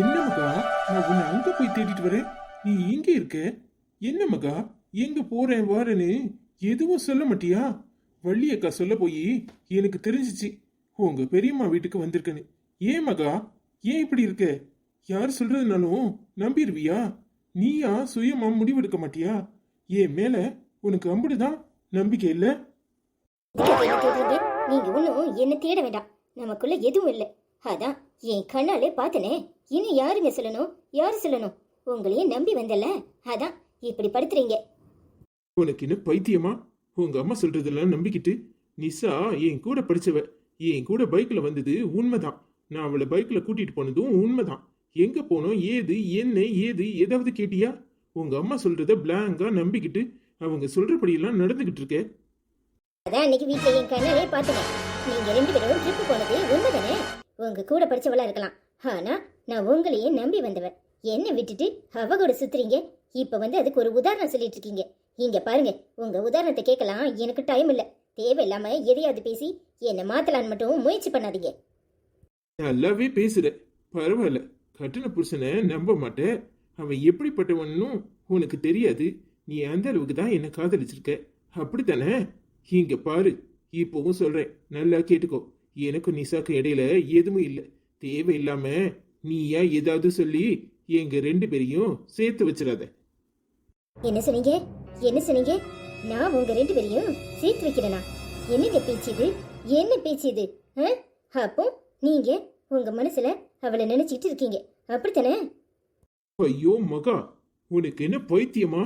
என்ன மகா, நான் உன்னை அங்க போய் தேடிட்டு வரேன், நீ இங்க இருக்க. என்ன மகா, எங்க போறேன் வாரேன்னு எதுவும் சொல்ல மாட்டியா? வள்ளி அக்கா சொல்ல போய் எனக்கு தெரிஞ்சிச்சு உங்க பெரியம்மா வீட்டுக்கு வந்திருக்கேன்னு. ஏன் மகா, ஏன் இப்படி இருக்க? யார் சொல்றதுனாலும் நம்பிடுவியா? நீயா சுயமா முடிவெடுக்க மாட்டியா? என் மேல உனக்கு அம்புடுதான் நம்பிக்கை இல்ல? நீங்க ஒன்னும் என்ன தேட வேண்டாம், நமக்குள்ள எதுவும் இல்லை. அதான் என் கண்ணாலே பார்த்தனே. இன்னும் யாருங்க சொல்லணும், யாரு சொல்லணும்? உங்களையே நம்பி வந்தல, அதான் இப்படி படுத்துறீங்க. உனக்கு என்ன பைத்தியமா? உங்க அம்மா சொல்றதெல்லாம் நம்பிக்கிட்டு நிசா என் கூட படிச்சவ, என் கூட பைக்ல வந்தது உண்மைதான். நான் அவளை பைக்ல கூட்டிட்டு போனதும் உண்மைதான். எங்க போனோம், ஏது என்ன ஏது ஏதாவது கேட்டியா? உங்க அம்மா சொல்றத பிளாங்கா நம்பிக்கிட்டு அவங்க சொல்றபடியெல்லாம் நடந்துகிட்டு இருக்க. அதான் அன்னைக்கு வீட்டுல என் கண்ணாலே பார்த்தேன். நீங்க 2 பேரும் ட்ரிப்பு போனது உண்மைதானே? உங்க கூட படிச்சவளா இருக்கலாம், ஆனா நான் உங்களையே நம்பி வந்தவன். என்ன விட்டுட்டு அவ கூட சுத்துறீங்க. இப்ப வந்து அதுக்கு ஒரு உதாரணம் சொல்லிட்டு இருக்கீங்க. இங்க பாருங்க, உங்க உதாரணத்தை கேட்கலாம் எனக்கு டைம் இல்ல. தேவையில்லாம எதையாவது பேசி என்ன மாத்தலான்னு மட்டும் முயற்சி பண்ணாதீங்க. நல்லாவே பேசுற, பரவாயில்ல. கட்டின புருஷனை நம்ப மாட்டேன். அவன் எப்படிப்பட்டவன்னு உனக்கு தெரியாது. நீ அந்த அளவுக்கு தான் என்ன காதலிச்சிருக்க, அப்படித்தானே? இங்க பாரு, இப்பவும் சொல்றேன், நல்லா கேட்டுக்கோ. எனக்கும் நிசாக்கு இடையில எதுவும் இல்லை. தேவையில்லாம நீயா ஏதாவது சொல்லி எங்க 2 பேரையும் சேர்த்து வச்சிடாத. என்ன சொன்னீங்க? என்ன சொன்னீங்க? நான் உங்க 2 பேரையும் சேர்த்து வைக்கிறேனா? என்னங்க பேச்சு இது? என்ன பேச்சு இது? அப்போ நீங்க உங்க மனசுல அவளை நினைச்சிட்டு இருக்கீங்க, அப்படித்தானே? ஐயோ மகா, உனக்கு என்ன பைத்தியமா?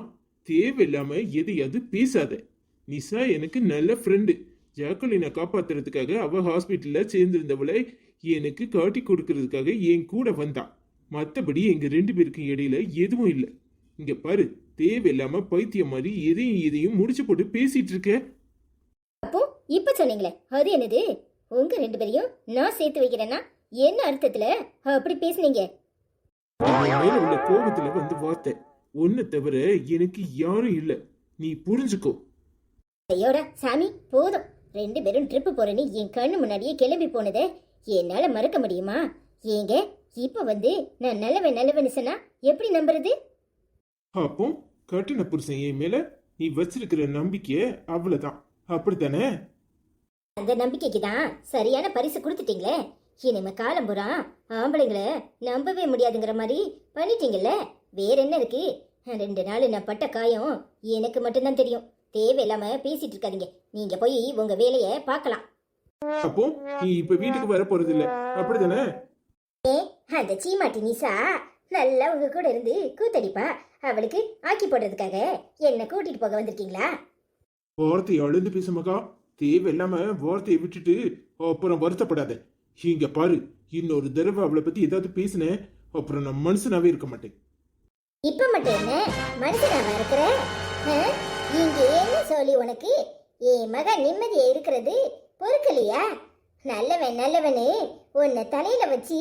தேவையில்லாம எதையாவது பேசாத. நிசா எனக்கு நல்ல ஃப்ரெண்டு. ஜாக்கலினை காப்பாத்துறதுக்காக அவ ஹாஸ்பிட்டல்ல சேர்ந்திருந்தவளை எனக்கு காட்டி கொடுக்கறதுக்காக என் கூட வந்தா. மற்றபடி எங்க 2 பேருக்கும் இடையில எதுவும் இல்லை. இங்க பாரு, தேவையில்லாம பைத்தியம் மாதிரி எதையும் முடிச்சு போட்டு பேசிட்டு இருக்க. அப்போ இப்ப சொன்னீங்களே, அது என்னது? உங்க 2 பேரையும் நான் சேர்த்து வைக்கிறேன்னா என்ன அர்த்தத்துல அப்படி பேசுனீங்க? மேல உள்ள கோபத்துல வந்து வார்த்தை. ஒன்ன தவிர எனக்கு யாரும் இல்ல, நீ புரிஞ்சுக்கோ. ஐயோடா சாமி, போதும். 2 பேரும் ட்ரிப்பு போறேன்னு என் கண்ணு முன்னாடியே கிளம்பி போனதை என்னால மறக்க முடியுமா? ஏங்க இப்ப வந்து நான் நல்லவன்னு சொன்னா எப்படி நம்புறது? அப்போ கட்டின புருஷன் என் மேல நீ வச்சிருக்கிற நம்பிக்கைய அவ்வளவுதான், அப்படித்தானே? அந்த நம்பிக்கைக்கு தான் சரியான பரிசு கொடுத்துட்டீங்களே. இனிமே காலம் பூரா ஆம்பளைங்களை நம்பவே முடியாதுங்கிற மாதிரி பண்ணிட்டீங்கல்ல. வேற என்ன இருக்கு? 2 நாள் நான் பட்ட காயம் எனக்கு மட்டும்தான் தெரியும். தேவையில்லாம பேசிட்டு இருக்காதீங்க. நீங்க போய் உங்க வேலைய பார்க்கலாம். அப்போ நீ இப்ப வீட்டுக்கு வர போறது இல்ல, அப்படிதானே? அந்த சீமாட்டி நிசா நல்லா உங்க கூட இருந்து கூத்தடிப்பா. அவளுக்கு ஆக்கி போடுறதுக்காக என்ன கூட்டிட்டு போக வந்திருக்கீங்களா? வார்த்தையை அழுந்து பேச மகா. தேவையில்லாம வார்த்தையை விட்டுட்டு அப்புறம் வருத்தப்படாத. இங்க பாரு, இன்னொரு தடவை அவளை பத்தி ஏதாவது பேசினேன், அப்புறம் நான் மனுஷனாவே இருக்க மாட்டேன். இப்ப மட்டும் என்ன மனுஷனாவா இருக்கிற? இங்க என்ன சொல்லி உனக்கு? என் மக நிம்மதியா இருக்கிறது பொறுக்கலையா? நல்லவனு உன்னை தலையில வச்சு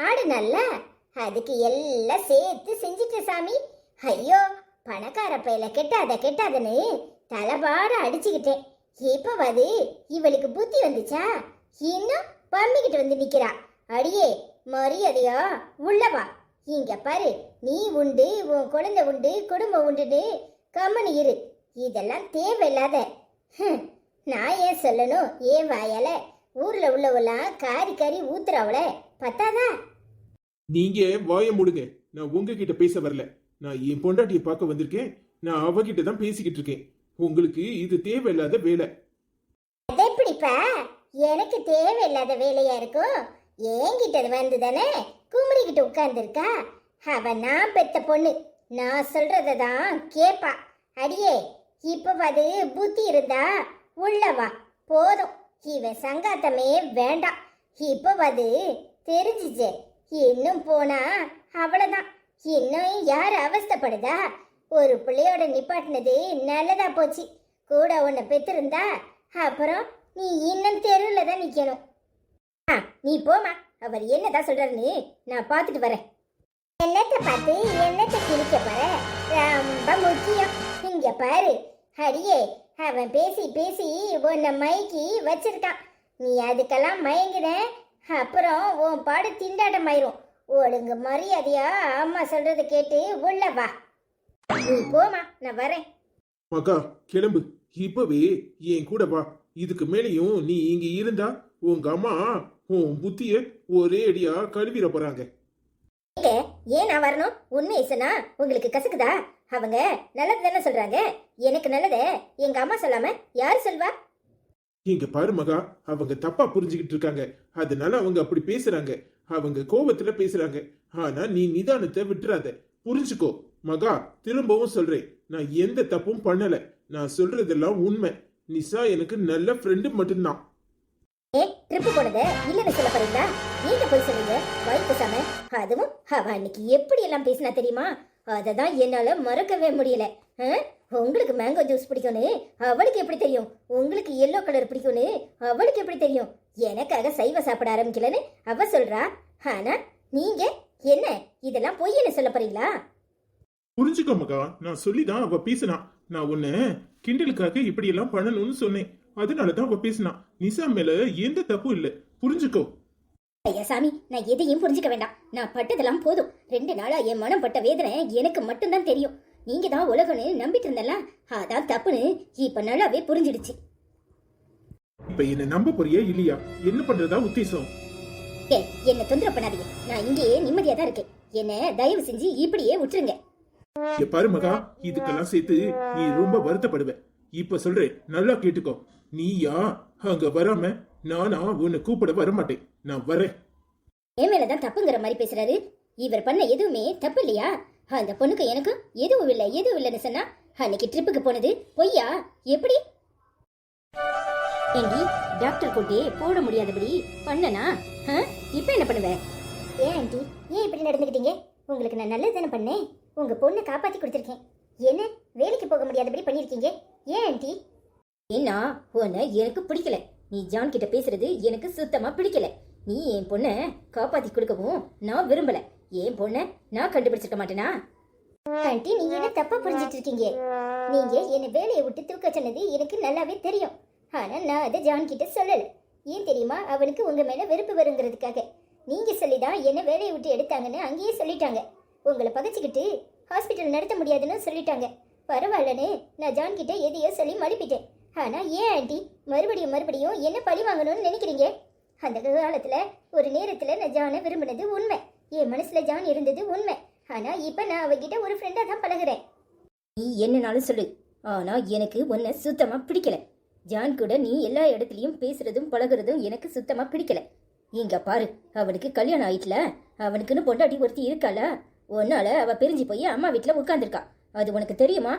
ஆடு நல்லா, அதுக்கு எல்லாம் சேர்த்து செஞ்சுட்ட சாமி. ஐயோ, பணக்கார பையில கெட்டாதன்னு தலைபாட அடிச்சுக்கிட்டேன். இப்பவாது இவளுக்கு புத்தி வந்துச்சா? இன்னும் பம்பிக்கிட்டு வந்து நிக்கிறா. அடியே மரியாதையா உள்ளவா. இங்க பாரு, நீ உண்டு, உன் குழந்தை உண்டு, குடும்பம் உண்டுன்னு கம்மனு இரு. இதெல்லாம் தேவையில்லாத. நான் ஏன் சொல்லணும்? ஏன் வாயால ஊர்ல உள்ளவெல்லாம் காரி ஊத்துறவள பத்தாதா? நீங்க வாய முடுங்க. நான் உங்ககிட்ட பேச வரல. நான் என் பொண்டாட்டியை பார்க்க வந்திருக்கேன். நான் அவகிட்ட தான் பேசிக்கிட்டு இருக்கேன். உங்களுக்கு இது தேவையில்லாத வேலை. அது எப்படிப்பா எனக்கு தேவையில்லாத வேலையா இருக்கும்? என்கிட்ட வந்து தானே குமரிக்கிட்ட உட்கார்ந்துருக்கா. அவ நான் பெத்த பொண்ணு, நான் சொல்றதான் கேப்பா. அடியே, இப்பவாது புத்தி இருந்தா உள்ளவா. போதும், இவன் சங்காத்தமே வேண்டாம். இப்பவாது தெரிஞ்சிச்சு. இன்னும் போனா அவ்வளவுதான். இன்னும் யார் அவஸ்தைப்படுதா? ஒரு பிள்ளையோட நிப்பாட்டினது நல்லதா போச்சு. கூட உன்னை பெற்றிருந்தா அப்புறம் நீ இன்னும் தெருவில் தான் நிக்கணும். நீ போமா, அவர் என்னதான் சொல்றாருன்னு நான் பார்த்துட்டு வரேன். என்னத்தை பார்த்து என்னத்தை கிழிக்க போற? ரொம்ப முக்கியம். இங்க பாரு அடியே, அவன் பேசி உன்னை மயக்கி வச்சிருக்கான். நீ அதுக்கெல்லாம் மயங்குன, அப்புறம் உன் பாடு திண்டாட்டம் ஆயிரும். ஒழுங்கு மரியாதையா அம்மா சொல்றத கேட்டு உள்ள வா. நீ போமா, நான் வரேன். மகா கிளம்பு, இப்பவே என் கூட வா. இதுக்கு மேலேயும் நீ இங்க இருந்தா உங்க அம்மா உன் புத்திய ஒரே அடியா கழுவிட போறாங்க. ஏங்க, ஏன் நான் வரணும்? உண்மையை சொன்னா உங்களுக்கு கசக்குதா? அவங்க நல்லது தானே சொல்றாங்க. எனக்கு நல்லத எங்க அம்மா சொல்லாம யாரு சொல்வா? இங்க பாரு மகா, அவங்க தப்பா புரிஞ்சுக்கிட்டு இருக்காங்க. அதனால அவங்க அப்படி பேசுறாங்க. அவங்க கோபத்துல பேசுறாங்க. ஆனா நீ நிதானத்தை விட்டுறாத, புரிஞ்சுக்கோ. மகா, திரும்பவும் சொல்றேன், நான் எந்த தப்பும் பண்ணல. நான் சொல்றதெல்லாம் உண்மை. நிஷா எனக்கு நல்ல ஃப்ரெண்டு மட்டும்தான். ட்ரிப்பு போனத இல்லன்னு சொல்ல போறீங்களா? நீங்க போய் சொல்லுங்க வயிற்று பேசாம. அதுவும் அவ அன்னைக்கு எப்படி எல்லாம் பேசினா தெரியுமா? அததான் என்னால மறக்கவே முடியல. உங்களுக்கு மேங்கோ ஜூஸ் பிடிக்கும்னு அவளுக்கு எப்படி தெரியும்? உங்களுக்கு எல்லோ கலர் பிடிக்கும்னு அவளுக்கு எப்படி தெரியும்? எனக்காக சைவ சாப்பிட ஆரம்பிக்கலன்னு அவ சொல்றா. ஆனா நீங்க என்ன இதெல்லாம் பொய்ன்னு சொல்ல போறீங்களா? புரிஞ்சுக்கோ மகா, நான் சொல்லிதான் அவ பேசினா. நான் உன்னை கிண்டலுக்காக இப்படி எல்லாம் பண்ணணும்னு சொன்னேன். அதனாலதான் அவ பேசினா. நிஷா மேல எந்த தப்பும் இல்ல, புரிஞ்சுக்கோ. ஐயா சாமி, நான் எதையும் புரிஞ்சுக்க வேண்டாம். நான் பட்டதெல்லாம் போதும். 2 நாளா என் மனம் பட்ட வேதனை எனக்கு மட்டும்தான் தெரியும். நீங்க தான் உலகம்னு நம்பிட்டு இருந்தல, அதான் தப்புன்னு இப்ப நல்லாவே புரிஞ்சிடுச்சு. இப்ப என்ன நம்ப போறியா இல்லையா? என்ன பண்றதா உத்தேசம்? என்ன தொந்தரவு பண்ணாதீங்க. நான் இங்கேயே நிம்மதியா தான் இருக்கேன். என்ன தயவு செஞ்சு இப்படியே விட்டுருங்க. பாரு மகா, இதுக்கெல்லாம் சேர்த்து நீ ரொம்ப வருத்தப்படுவ. இப்ப சொல்றேன், நல்லா கேட்டுக்கோ. நீயா அங்க வராம நானா உன்னை கூப்பிட வரமாட்டேன். நான் வரேன். என் மேலதான் தப்புங்கிற மாதிரி பேசுறாரு. இவர் பண்ண எதுவுமே தப்பு இல்லையா? அந்த பொண்ணுக்கு எனக்கும் எதுவும் இல்லைன்னு சொன்னா அன்னைக்கு ட்ரிப்புக்கு போனது பொய்யா? எப்படி? ஏண்டி, டாக்டர் கூட்டி போட முடியாதபடி பண்ணனா? இப்ப என்ன பண்ணுவ? ஏன் ஆண்டி, ஏன் இப்படி நடந்துக்கிட்டீங்க? உங்களுக்கு நான் நல்லது தானே பண்ணேன். உங்க பொண்ணை காப்பாத்தி கொடுத்துருக்கேன். என்ன வேலைக்கு போக முடியாதபடி பண்ணிருக்கீங்க? ஏன் ஆண்டி? ஏன்னா உன்னை எனக்கு பிடிக்கல. நீ ஜான் கிட்ட பேசுறது எனக்கு சுத்தமா பிடிக்கல. நீ என் பொண்ணை காப்பாத்தி கொடுக்கவும் நான் விரும்பல. என் பொண்ணை நான் கண்டுபிடிச்சிருக்க மாட்டேனா? ஆண்டி, நீங்க என்ன தப்பா புரிஞ்சிட்டு இருக்கீங்க? நீங்க என்ன வேலையை விட்டு தூக்க சொன்னது எனக்கு நல்லாவே தெரியும். ஆனா நான் அதை ஜான் கிட்ட சொல்லல. ஏன் தெரியுமா? அவனுக்கு உங்க மேல வெறுப்பு வருங்கிறதுக்காக. நீங்க சொல்லிதான் என்ன வேலையை விட்டு எடுத்தாங்கன்னு அங்கேயே சொல்லிட்டாங்க. உங்களை பகைச்சிக்கிட்டு ஹாஸ்பிட்டல் நடத்த முடியாதுன்னு சொல்லிட்டாங்க. பரவாயில்லன்னு நான் ஜான் கிட்ட எதையோ சொல்லி மழுப்பிட்டேன். ஆனா ஏன் ஆண்டி மறுபடியும் என்ன பழி வாங்கணும்னு நினைக்கிறீங்க? அந்த காலத்துல ஒரு நேரத்துல நான் ஜானை விரும்பினது உண்மை. என் மனசுல ஜான் இருந்தது உண்மை. ஆனா இப்ப நான் அவகிட்ட ஒரு ஃப்ரெண்டா தான் பழகுறேன். நீ என்னனாலும் சொல்லு, ஆனா எனக்கு உன்னை சுத்தமா பிடிக்கல. ஜான் கூட நீ எல்லா இடத்துலயும் பேசுறதும் பழகுறதும் எனக்கு சுத்தமா பிடிக்கல. இங்க பாரு, அவனுக்கு கல்யாணம் ஆயிட்டுல. அவனுக்குன்னு பொண்டாட்டி ஒருத்தி இருக்காள. உன்னால அவ பிரிஞ்சு போய் அம்மா வீட்டுல உட்கார்ந்துருக்கா. அது உனக்கு தெரியுமா?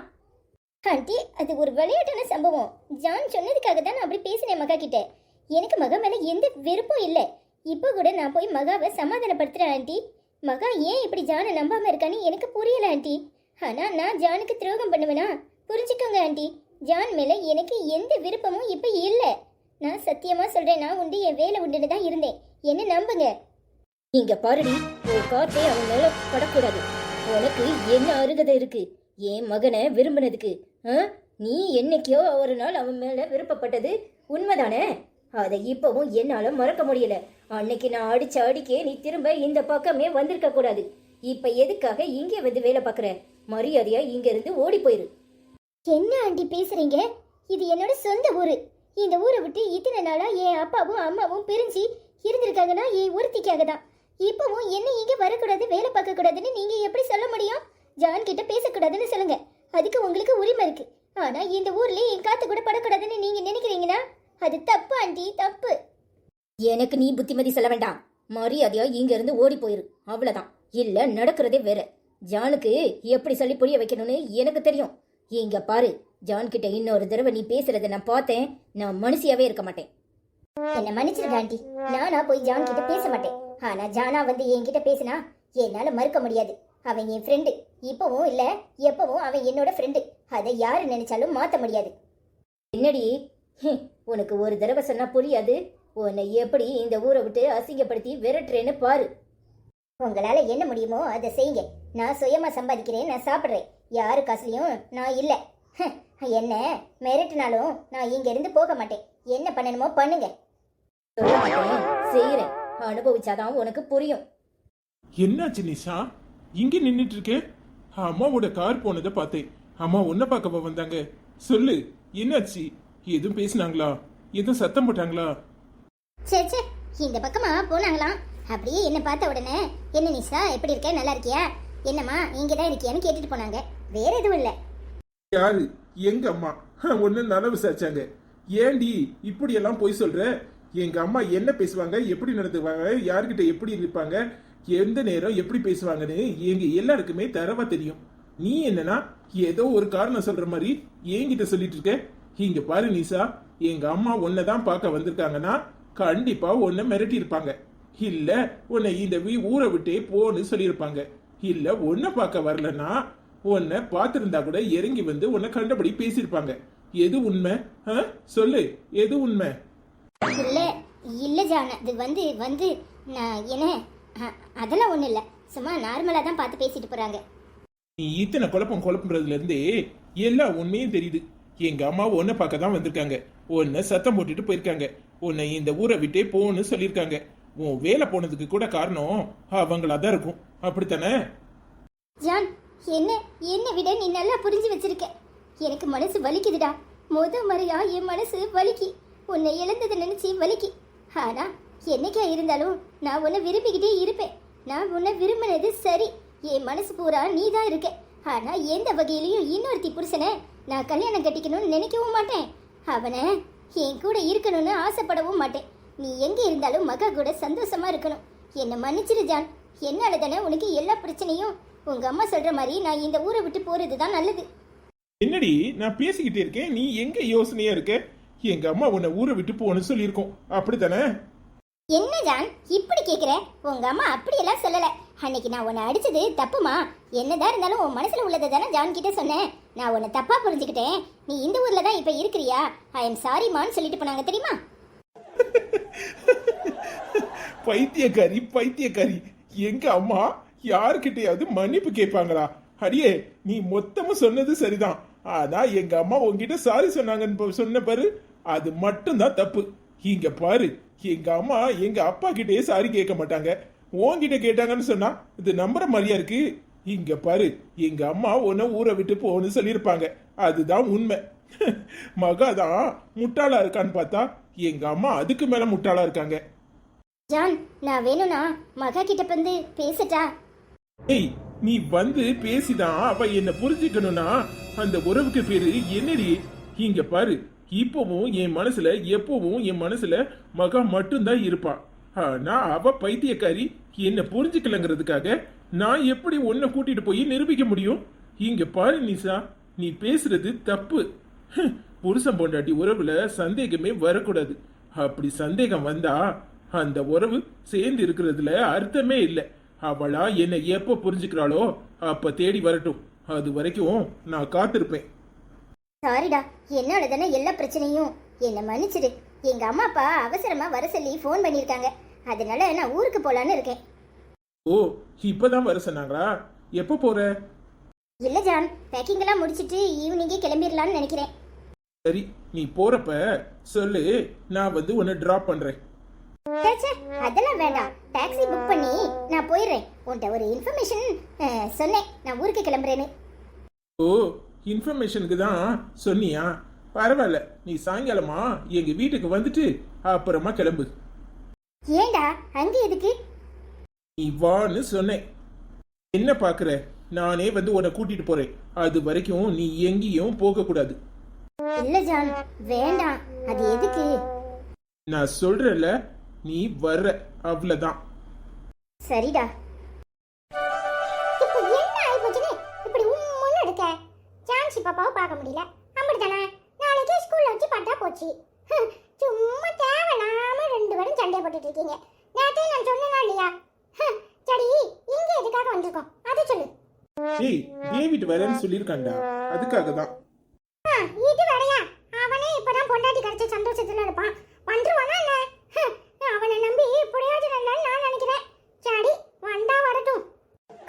ஆண்டி, அது ஒரு விளையாட்டான சம்பவம். ஜான் சொன்னதுக்காக தான் நான் அப்படி பேசினேன் மகா கிட்ட. எனக்கு மகா மேல எந்த வெறுப்பும் இல்லை. இப்போ கூட நான் போய் மகாவை சமாதானப்படுத்துறேன் ஆண்டி. மகா ஏன் இப்படி ஜானை நம்பாம இருக்கான்னு எனக்கு புரியல ஆண்டி. ஆனா நான் ஜானுக்கு துரோகம் பண்ணுவேனா? புரிஞ்சுக்கோங்க ஆண்டி, ஜான் மேல எனக்கு எந்த விருப்பமும் இப்ப இல்லை. நான் சத்தியமா சொல்றேன், நான் உண்டு என் வேலை உண்டுன்னு தான் இருந்தேன். என்ன நம்புங்க. இங்க பாருடி, ஒரு காத்தே அவன் மேல படக்கூடாது. உனக்கு என்ன அருகதை இருக்கு என் மகனை விரும்பினதுக்கு? நீ என்னைக்கோ ஒரு நாள் அவன் மேல விருப்பப்பட்டது உண்மைதானே? அதை இப்பவும் என்னால மறக்க முடியல. அன்னைக்கு நான் அடிச்ச அடிக்கே நீ திரும்ப இந்த பக்கமே வந்திருக்க கூடாது. இப்ப எதுக்காக இங்கே வந்து வேலை பார்க்கற? மரியாதையா இங்க இருந்து ஓடி போயிரு. என்ன ஆண்டி பேசுறீங்க? இது என்னோட சொந்த ஊரு. இந்த ஊரை விட்டு இத்தனை நாளா என் அப்பாவும் அம்மாவும் பிரிஞ்சு இருந்திருக்காங்கன்னா என் ஒருத்திக்காக தான். இப்பவும் என்ன இங்க வரக்கூடாது, வேலை பார்க்க கூடாதுன்னு நீங்க எப்படி சொல்ல முடியும்? ஜான் கிட்ட பேசக்கூடாதுன்னு சொல்லுங்க, அதுக்கு உங்களுக்கு உரிமை இருக்கு. ஆனா இந்த ஊர்ல என் காத்து கூட படக்கூடாதுன்னு நீங்க நினைக்கிறீங்கன்னா அது தப்பு ஆண்டி, தப்பு. எனக்கு நீ புத்திமதி சொல்ல வேண்டாம். மரியாதையா இங்க இருந்து ஓடி போயிரு, அவ்வளவுதான். இல்ல நடக்கிறதே வேற. ஜானுக்கு எப்படி சொல்லி புரிய வைக்கணும்னு எனக்கு தெரியும். இங்க பாரு, ஜான் கிட்ட இன்னொரு தடவை நீ பேசுறத நான் பார்த்தேன், நான் மனுஷியாவே இருக்க மாட்டேன். என்ன மன்னிச்சிருக்க ஆண்டி, நானா போய் ஜான் கிட்ட பேச மாட்டேன். ஆனா ஜானா வந்து என்கிட்ட பேசினா என்னால மறுக்க முடியாது. அவன் என் ஃப்ரெண்டு. இப்பவும் இல்ல எப்பவும் அவன் என்னோட ஃப்ரெண்டு. அதை யாரு நினைச்சாலும் மாத்த முடியாது. என்னடி, உனக்கு ஒரு தடவை சொன்னா புரியாது. உன்னை எப்படி இந்த ஊரை விட்டு அசிங்கப்படுத்தி விரட்டுறேன்னு பாரு. உங்களால என்ன முடியுமோ அதை செய்யுங்க. நான் சுயமா சம்பாதிக்கிறேன், நான் சாப்பிட்றேன். யாரு காசுலயும் நான் இல்லை. என்ன மிரட்டினாலும் நான் இங்க இருந்து போக மாட்டேன். என்ன பண்ணணுமோ பண்ணுங்க. செய்யறேன், அனுபவிச்சாதான் உனக்கு புரியும். என்னாச்சு நிஷா இங்க நின்னுட்டு இருக்கே? அம்மாவோட கார் போனதை பார்த்தேன். அம்மா உன்னை பார்க்கவா வந்தாங்க? சொல்லு, என்னாச்சு? எதுவும் பேசினாங்களா? எதுவும் சத்தம் போட்டாங்களா? சே சே, இந்த பக்கமா போனாங்களாம். அப்படியே என்ன பார்த்த உடனே என்ன நிஷா எப்படி இருக்க, நல்லா இருக்கியா, என்னம்மா இங்க தான் இருக்கியான்னு கேட்டுட்டு போனாங்க. வேற எதுவும் இல்ல. யாரு? எங்க அம்மா ஒன்னு நல்லா விசாரிச்சாங்க. ஏண்டி இப்படி எல்லாம் போய் சொல்ற? எங்க அம்மா என்ன பேசுவாங்க, எப்படி நடந்துவாங்க, யாருக்கிட்ட எப்படி இருப்பாங்க, எந்த நேரம் எப்படி பேசுவாங்கன்னு எங்க எல்லாருக்குமே தரவா தெரியும். நீ என்னன்னா ஏதோ ஒரு காரணம் சொல்ற மாதிரி என்கிட்ட சொல்லிட்டு இருக்க. இங்க பாரு நிஷா, எங்க அம்மா உன்னைதான் பார்க்க வந்திருக்காங்கன்னா கண்டிப்பா உன்னை மிரட்டி இருப்பாங்க. இல்ல உன்னை இந்த ஊரை விட்டே போன்னு சொல்லியிருப்பாங்க. இல்ல உன்னை பார்க்க வரலன்னா உன்னை பார்த்திருந்தா கூட இறங்கி வந்து உன்னை கண்டபடி பேசியிருப்பாங்க. எது உண்மை? சொல்லு, எது உண்மை? இல்ல இல்ல ஜான், அது வந்து வந்து நான் என்ன அதெல்லாம் ஒண்ணும் இல்ல, சும்மா நார்மலா தான் பார்த்து பேசிட்டு போறாங்க. நீ இத்தனை குழப்பம்ன்றதுல இருந்தே எல்லா உண்மையும் தெரியுது. எங்க அம்மா உன்னை பார்க்க தான் வந்திருக்காங்க. உன்னை சத்தம் போட்டுட்டு போயிருக்காங்க. உன்னை இந்த ஊரை விட்டே போன்னு சொல்லியிருக்காங்க. உன் வேலை போனதுக்கு கூட காரணம் அவங்களா தான் இருக்கும். அப்படித்தானே ஜான்? என்ன என்ன விட நீ நல்லா புரிஞ்சு வச்சிருக்க. எனக்கு மனசு வலிக்குதுடா. முறையா என் மனசு வலிக்கு. உன்னை இழந்ததை நினைச்சு வலிக்கு. ஆனா என்னைக்கா இருந்தாலும் நான் உன்னை விரும்பிக்கிட்டே இருப்பேன். நான் உன்னை விரும்பினது சரி. என் மனசு பூரா நீ தான் இருக்க. ஆனா எந்த வகையிலையும் இன்னொருத்தி புருஷனை நான் கல்யாணம் கட்டிக்கணும்னு நினைக்கவும் மாட்டேன். அவனை என் கூட இருக்கணும்னு ஆசைப்படவும் மாட்டேன். நீ எங்க இருந்தாலும் மகா கூட சந்தோஷமா இருக்கணும். என்னை மன்னிச்சிரு ஜான். என்னால தானே உனக்கு எல்லா பிரச்சனையும். உங்க அம்மா சொல்ற மாதிரி நான் இந்த ஊரை விட்டு போறது தான் நல்லது. என்னடி நான் பேசிக்கிட்டே இருக்கேன், நீ எங்க யோசனையா இருக்க? எங்க அம்மா உன்னை ஊரை விட்டு போன்னு சொல்லியிருக்கோம். அப்படித்தானே? என்ன ஜான் இப்படி கேக்குற? உங்க அம்மா அப்படியெல்லாம் சொல்லல. அன்னைக்கு நான் உன்னை அடிச்சது தப்புமா? என்னதான் இருந்தாலும் உன் மனசுல உள்ளதை தானே ஜான் கிட்ட சொன்னேன். நான் உன்னை தப்பா புரிஞ்சுக்கிட்டேன். நீ இந்த ஊர்ல தான் இப்ப இருக்கிறியா? ஐ எம் சாரிமான்னு சொல்லிட்டு போனாங்க தெரியுமா? பைத்தியக்காரி பைத்தியக்காரி. எங்க அம்மா யாருக்கிட்டையாவது மன்னிப்பு கேட்பாங்களா? அடியே, நீ மொத்தமும் சொன்னது சரிதான். ஆனா எங்க அம்மா உங்ககிட்ட சாரி சொன்னாங்கன்னு சொன்ன பாரு, அது மட்டும் தான் தப்பு. இங்க பாரு, எங்க அம்மா எங்க அப்பா கிட்டே சாரி கேட்க மாட்டாங்க. உன்கிட்ட கேட்டாங்கன்னு சொன்னா இது நம்புற மாதிரியா இருக்கு? இங்க பாரு, எங்க அம்மா உன்னை ஊரை விட்டு போன்னு சொல்லியிருப்பாங்க. அதுதான் உண்மை. மகாதான் முட்டாளா இருக்கான்னு பார்த்தா எங்க அம்மா அதுக்கு மேல முட்டாளா இருக்காங்க. ஜான், நான் வேணும்னா மகா கிட்ட வந்து பேசட்டா? ஏய், நீ வந்து பேசிதான் அவ என்ன புரிஞ்சுக்கணும்னா அந்த உறவுக்கு பேரு என்னடி? இங்க பாரு, இப்பவும் என் மனசுல எப்பவும் என் மனசுல மகா மட்டும்தான் இருப்பா. ஆனா அவ பைத்தியக்காரி என்ன புரிஞ்சுக்கலங்கிறதுக்காக நான் எப்படி உன்னை கூட்டிட்டு போய் நிரூபிக்க முடியும்? இங்க பாரு நிஷா, நீ பேசுறது தப்பு. புருஷன் பொண்டாட்டி உறவுல சந்தேகமே வரக்கூடாது. அப்படி சந்தேகம் வந்தா அந்த உறவு சேர்ந்து இருக்கிறதுல அர்த்தமே இல்லை. அவளா என்னை எப்ப புரிஞ்சுக்கிறாளோ அப்ப தேடி வரட்டும். அது வரைக்கும் நான் காத்திருப்பேன். சாரிடா, என்னோட தானே எல்லா பிரச்சனையும். என்ன மன்னிச்சிடு. எங்க அம்மா அப்பா அவசரமா வர சொல்லி ஃபோன் பண்ணிருக்காங்க. அதனால நான் ஊருக்கு போலான்னு இருக்கேன். ஓ, இப்பதான் வர சொன்னாங்களா? எப்ப போற? இல்ல ஜான், பேக்கிங் எல்லாம் முடிச்சிட்டு ஈவினிங்கே கிளம்பிடலாம்னு நினைக்கிறேன். சரி, நீ போறப்ப சொல்லு, நான் வந்து உன்னை டிராப் பண்றேன். அதெல்லாம் வேண்டாம். டாக்ஸி புக் பண்ணி நான் போயிடுறேன். உன்கிட்ட ஒரு இன்ஃபர்மேஷன் சொன்னேன், நான் ஊருக்கு கிளம்புறேன்னு. ஓ, இன்ஃபர்மேஷனுக்கு தான் சொன்னியா? பரவாயில்ல, நீ சாயங்காலமா எங்க வீட்டுக்கு வந்துட்டு அப்புறமா கிளம்பு. ஏண்டா அங்க எதுக்கு? நீ வான்னு சொன்னேன். என்ன பாக்குற? நானே வந்து உன்னை கூட்டிட்டு போறேன். அது வரைக்கும் நீ எங்கேயும் போக கூடாது. இல்ல ஜான், வேண்டாம். அது எதுக்கு? நான் சொல்றேன்ல, நீ வர்ற, அவ்வளவுதான். சரிடா. இப்போ என்ன ஆயிப்போச்சுன்னு இப்படி உம்முன்னு இருக்க? ஜான்சி பாப்பாவை பார்க்க முடியல, அப்படித்தானே? நாளைக்கு ஸ்கூல்ல வச்சு பார்த்தா போச்சு. சும்மா தேவையில்லாம ரெண்டு பேரும் சண்டை போட்டுட்டு இருக்கீங்க. நேத்தே நான் சொன்னேனா இல்லையா? சரி, இங்க எதுக்காக வந்திருக்கோம் அதை சொல்லு. ஏய், டேவிட் வரேன்னு சொல்லியிருக்காண்டா, அதுக்காக தான். இது வரையா? அவனே இப்பதான் பொண்டாட்டி கிடைச்ச சந்தோஷத்துல இருப்பான். வந்துருவானா என்ன? அவனை நம்பி புரியாதுன்னு நான் நினைக்கிறேன். சரி, வந்தா வரட்டும்.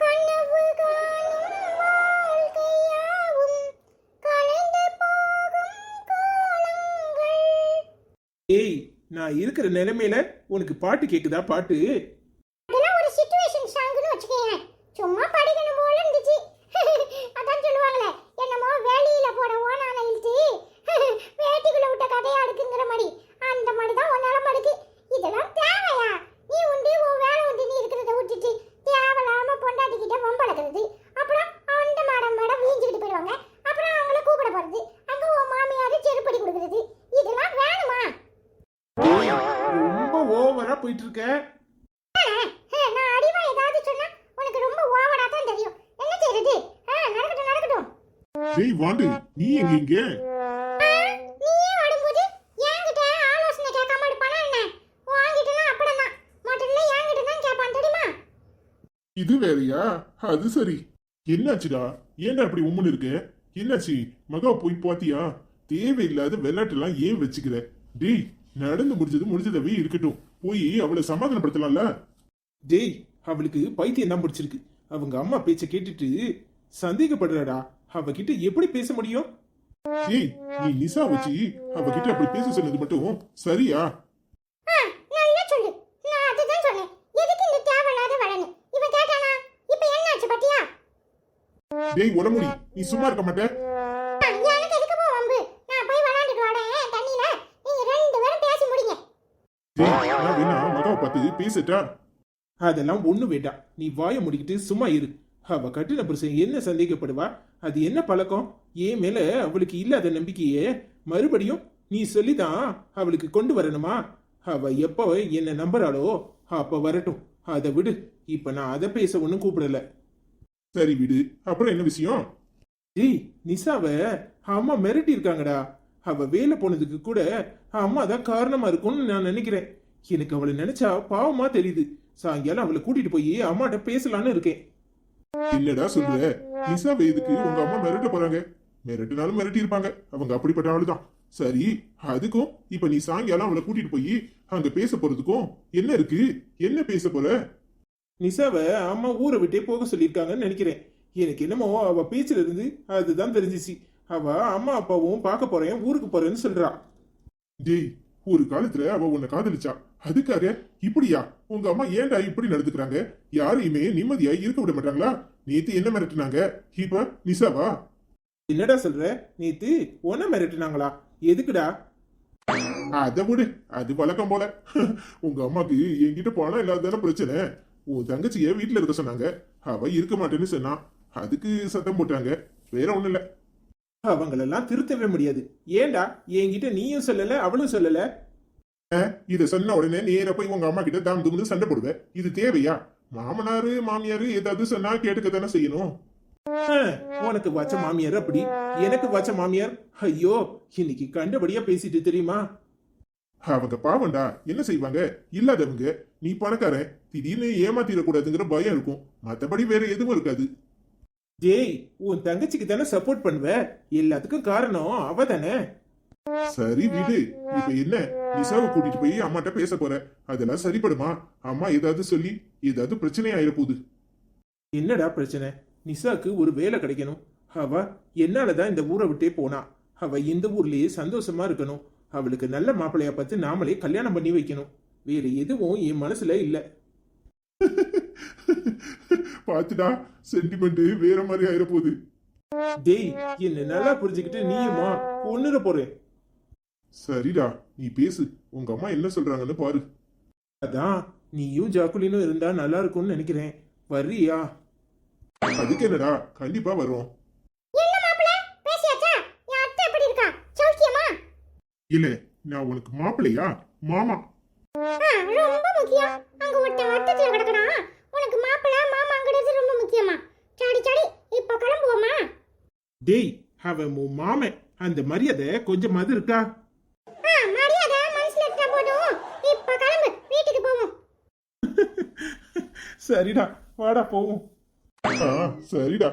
கனவு காணும் வாழ்க்கையாவும் கலைந்து போகும் காலங்கள். ஏய், நான் இருக்கிற நிலைமையில உனக்கு பாட்டு கேக்குதா? பாட்டு அதெல்லாம் ஒரு சிச்சுவேஷன் சாங்னு டேய் வாண்டு, நீ எங்க இங்க? நீ ஏன் வரும்போது என்கிட்ட ஆலோசனை கேட்காம இருப்பானா என்ன? வாங்கிட்டனா அப்படிதான். முதல்ல என்கிட்ட தான் கேட்பான் தெரியுமா? இது வேறயா? அது சரி. என்னாச்சுடா? ஏன்டா அப்படி உம்முன்னு இருக்க? என்னாச்சு? மகா போய் பாத்தியா? தேவையில்லாத விளையாட்டெல்லாம் ஏன் வச்சுக்கிற? டேய், நடந்து முடிஞ்சதவே இருக்கட்டும். போய் அவளை சமாதானப்படுத்தலாம்ல? டேய், அவளுக்கு பைத்தியம் தான் பிடிச்சிருக்கு. அவங்க அம்மா பேச்ச கேட்டுட்டு சந்தேகப்படுறாடா. அவகிட்ட எப்படி பேச முடியும்? டேய், நீ நிசா வச்சு அவகிட்ட அப்படி பேச சொன்னது மட்டும் சரியா? நல்லா சொல்லு. நான் அதுதான் சொன்னேன். எதுக்கு இந்த தேவையில்லாத வளனு? இவன் கேட்டானா? இப்போ என்னாச்சு பாத்தியா? டேய் உடம்புடி, நீ சும்மா இருக்க மாட்டே? எனக்கு எதுக்கு போ வம்பு? நான் போய் விளையாண்டுட்டு வரேன் தண்ணியில. நீங்க ரெண்டு பேரும் பேசி முடிங்க. டேய், நான் வேணா மகாவை பார்த்து பேசட்டா? அதெல்லாம் ஒண்ணு வேண்டாம். நீ வாயை முடிக்கிட்டு சும்மா இரு. அவ கட்டின புருஷன் என்ன சந்தேகப்படுவா? அது என்ன பழக்கம்? ஏன் மேல அவளுக்கு இல்லாத நம்பிக்கையே மறுபடியும் நீ சொல்லிதான் அவளுக்கு கொண்டு வரணுமா? அவ எப்ப என்ன நம்புறாளோ அப்ப வரட்டும். அதை விடு. இப்ப நான் அதை பேச ஒண்ணும் கூப்பிடல. சரி விடு. அப்புறம் என்ன விஷயம்? டேய், நிசாவ அம்மா மிரட்டி இருக்காங்கடா. அவ வேலை போனதுக்கு கூட அம்மா தான் காரணமா இருக்கும்னு நான் நினைக்கிறேன். எனக்கு அவளை நினைச்சா பாவமா தெரியுது. சாயங்காலம் அவளை கூட்டிட்டு போய் அம்மாட்ட பேசலான்னு இருக்கேன். என்னடா சொல்ற? நிசாவை எதுக்கு உங்க அம்மா மிரட்ட போறாங்க? மிரட்டினாலும் மிரட்டி இருப்பாங்க. அவங்க அப்படிப்பட்ட ஆளுதான். சரி, அதுக்கும் இப்ப நீ சாயங்காலம் அவளை கூட்டிட்டு போய் அங்க பேச போறதுக்கும் என்ன இருக்கு? என்ன பேச போற? நிசாவை அம்மா ஊரை விட்டே போக சொல்லியிருக்காங்கன்னு நினைக்கிறேன். எனக்கு என்னமோ அவ பேச்சுல இருந்து அதுதான் தெரிஞ்சிச்சு. அவ அம்மா அப்பாவும் பார்க்க போறேன், ஊருக்கு போறேன்னு சொல்றா. டேய், ஒரு காலத்துல அவ உன்னை காதலிச்சா. அதுக்காக இப்படியா? உங்க அம்மா ஏன்டா இப்படி நடந்துக்கிறாங்க? யாரையுமே நிம்மதியா இருக்க விட மாட்டாங்களா? நேத்து என்ன மிரட்டினாங்க? இப்ப நிசாவா? என்னடா சொல்ற? நேத்து உன்ன மிரட்டினாங்களா? எதுக்குடா? அதை விடு, அது வழக்கம் போல. உங்க அம்மாக்கு என்கிட்ட பணம் இல்லாததான பிரச்சனை. உன் தங்கச்சிய வீட்டுல இருக்க சொன்னாங்க. அவ இருக்க மாட்டேன்னு சொன்னா. அதுக்கு சத்தம் போட்டாங்க. வேற ஒண்ணு இல்ல. அவங்களெல்லாம் திருத்தவே முடியாது. ஏன்டா என்கிட்ட நீயும் சொல்லல அவளும் சொல்லல? இத சொன்ன உடனே நேர போய் உங்க அம்மா கிட்ட தாம் தும்னு சண்டை போடுவேன். இது தேவையா? மாமனாரு மாமியாரு ஏதாவது சொன்னா கேட்டுக்க தானே செய்யணும். உனக்கு வச்ச மாமியார் அப்படி, எனக்கு வச்ச மாமியார் ஐயோ இன்னைக்கு கண்டபடியா பேசிட்டு தெரியுமா? அவங்க பாவம்டா, என்ன செய்வாங்க? இல்லாதவங்க. நீ பணக்காரன், திடீர்னு ஏமாத்திடக்கூடாதுங்கிற பயம் இருக்கும். மத்தபடி வேற எதுவும் இருக்காது. டேய், உன் தங்கச்சிக்கு தானே சப்போர்ட் பண்ணுவ. எல்லாத்துக்கும் காரணம் அவ தானே. சரி விடு. இப்ப என்ன? நிசாவை கூட்டிட்டு போய் அம்மாட்ட பேச போற. அதெல்லாம் சரிப்படுமா? அம்மா ஏதாவது சொல்லி ஏதாவது பிரச்சனை ஆயிட போகுது. என்னடா பிரச்சனை? நிசாக்கு ஒரு வேலை கிடைக்கணும். அவ என்னாலதான் இந்த ஊரை விட்டே போனா. அவ இந்த ஊர்லயே சந்தோஷமா இருக்கணும். அவளுக்கு நல்ல மாப்பிள்ளையா பார்த்து நாமளே கல்யாணம் பண்ணி வைக்கணும். வேற எதுவும் என் மனசுல இல்ல. பாத்துடா, சென்டிமெண்ட் வேற மாதிரி ஆயிட போகுது. டேய், என்ன நல்லா புரிஞ்சுக்கிட்டு நீயுமா ஒண்ணுற போறேன். சரிடா, நீ பேசு. உங்க அம்மா என்ன சொல்றாங்கன்னு பாரு. அதான் நீயும் ஜாக்குலினும் இருந்தா நல்லா இருக்கும்னு நினைக்கிறேன். வர்றியா? அதுக்கு என்னடா, கண்டிப்பா வரும். என்ன மாப்பிள? பேசியாச்சா? என் அத்தை எப்படி இருக்கா? சௌக்கியமா? இல்ல, நான் உனக்கு மாப்பிள்ளையா மாமா? ரொம்ப முக்கியம். அங்க ஒருத்தன் வருத்தத்துல கிடக்கடா. உனக்கு மாப்பிள மாமாங்கிறது ரொம்ப முக்கியமா? சாடி சாடி இப்ப கிளம்புவோமா? டேய், அவன் உன் மாமன். அந்த மரியாதை கொஞ்சமாவது இருக்கா? மரியாதை மனசுல இருக்கா போதும். இப்ப கிளம்பு, வீட்டுக்கு போவோம். சரிடா, வாடா போவோம். சரிடா.